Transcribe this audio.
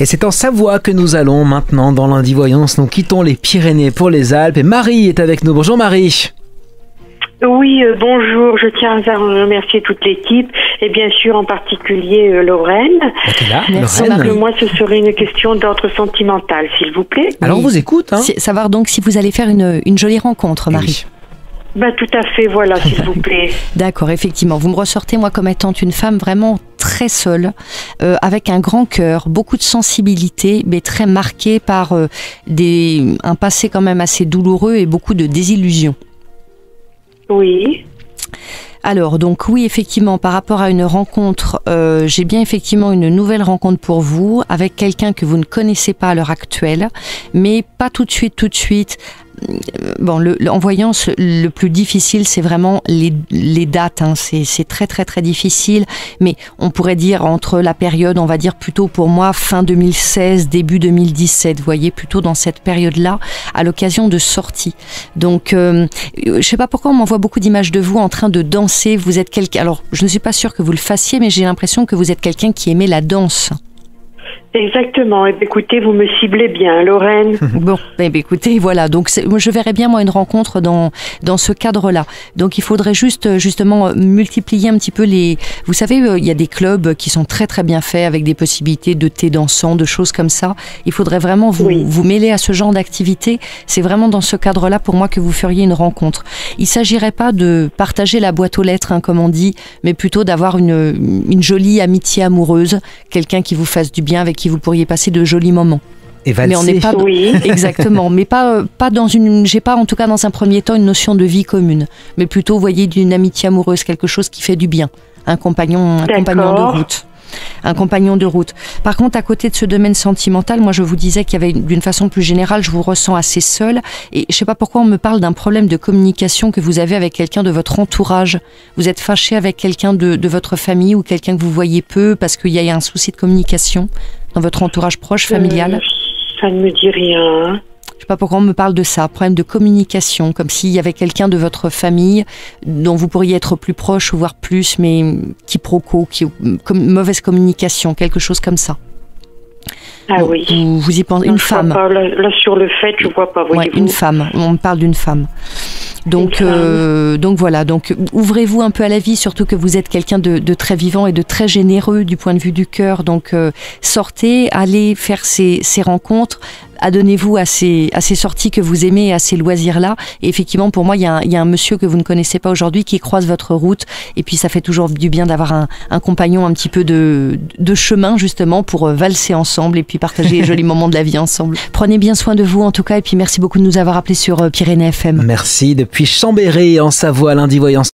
Et c'est en Savoie que nous allons maintenant dans Lundi Voyance. Nous quittons les Pyrénées pour les Alpes et Marie est avec nous. Bonjour Marie. Oui, bonjour. Je tiens à remercier toute l'équipe et bien sûr en particulier Lorraine. Merci, donc moi, ce serait une question d'ordre sentimental, s'il vous plaît. Alors on vous écoute. Savoir donc si vous allez faire une jolie rencontre, Marie. Tout à fait, voilà, s'il vous plaît. D'accord, effectivement. Vous me ressortez, moi, comme étant une femme vraiment très seule, avec un grand cœur, beaucoup de sensibilité, mais très marquée par un passé quand même assez douloureux et beaucoup de désillusions. Oui. Alors, donc oui, effectivement, par rapport à une rencontre, j'ai bien effectivement une nouvelle rencontre pour vous, avec quelqu'un que vous ne connaissez pas à l'heure actuelle, mais pas tout de suite. Bon, en voyance, le plus difficile, c'est vraiment les dates. C'est très très très difficile. Mais on pourrait dire entre la période, on va dire plutôt pour moi fin 2016, début 2017. Vous voyez, plutôt dans cette période-là, à l'occasion de sorties. Donc, je sais pas pourquoi on m'envoie beaucoup d'images de vous en train de danser. Vous êtes quelqu'un. Alors, je ne suis pas sûre que vous le fassiez, mais j'ai l'impression que vous êtes quelqu'un qui aimait la danse. Exactement. Écoutez, vous me ciblez bien, Lorraine. Bon, écoutez, voilà. Donc, je verrais bien moi une rencontre dans ce cadre-là. Donc, il faudrait justement multiplier un petit peu les. Vous savez, il y a des clubs qui sont très très bien faits avec des possibilités de thé dansant, de choses comme ça. Il faudrait vraiment vous mêler à ce genre d'activité. C'est vraiment dans ce cadre-là pour moi que vous feriez une rencontre. Il s'agirait pas de partager la boîte aux lettres, comme on dit, mais plutôt d'avoir une jolie amitié amoureuse, quelqu'un qui vous fasse du bien, avec qui vous pourriez passer de jolis moments. Et valser. Mais on n'est pas exactement, mais pas dans j'ai pas en tout cas dans un premier temps une notion de vie commune, mais plutôt, vous voyez, d'une amitié amoureuse, quelque chose qui fait du bien, un compagnon de route. Un compagnon de route. Par contre, à côté de ce domaine sentimental, moi je vous disais qu'il y avait, d'une façon plus générale, je vous ressens assez seule, et je sais pas pourquoi on me parle d'un problème de communication que vous avez avec quelqu'un de votre entourage. Vous êtes fâché avec quelqu'un de votre famille ou quelqu'un que vous voyez peu parce qu'il y a un souci de communication dans votre entourage proche, familial. Ça ne me dit rien. Je sais pas pourquoi on me parle de ça, problème de communication, comme s'il y avait quelqu'un de votre famille dont vous pourriez être plus proche ou voir plus, mais quiproquo, mauvaise communication, quelque chose comme ça. Ah oui. Vous y pensez, une femme. Là, sur le fait, je vois pas. Ouais, une femme. On me parle d'une femme. Donc voilà. Donc ouvrez-vous un peu à la vie, surtout que vous êtes quelqu'un de très vivant et de très généreux du point de vue du cœur. Donc sortez, allez faire ces rencontres. Adonnez-vous à ces sorties que vous aimez, à ces loisirs-là. Et effectivement, pour moi, il y a un monsieur que vous ne connaissez pas aujourd'hui qui croise votre route. Et puis, ça fait toujours du bien d'avoir un compagnon un petit peu de chemin, justement, pour valser ensemble et puis partager les jolis moments de la vie ensemble. Prenez bien soin de vous, en tout cas. Et puis, merci beaucoup de nous avoir appelés sur Pyrénées FM. Merci. Depuis Chambéry, en Savoie, Lundi Voyance.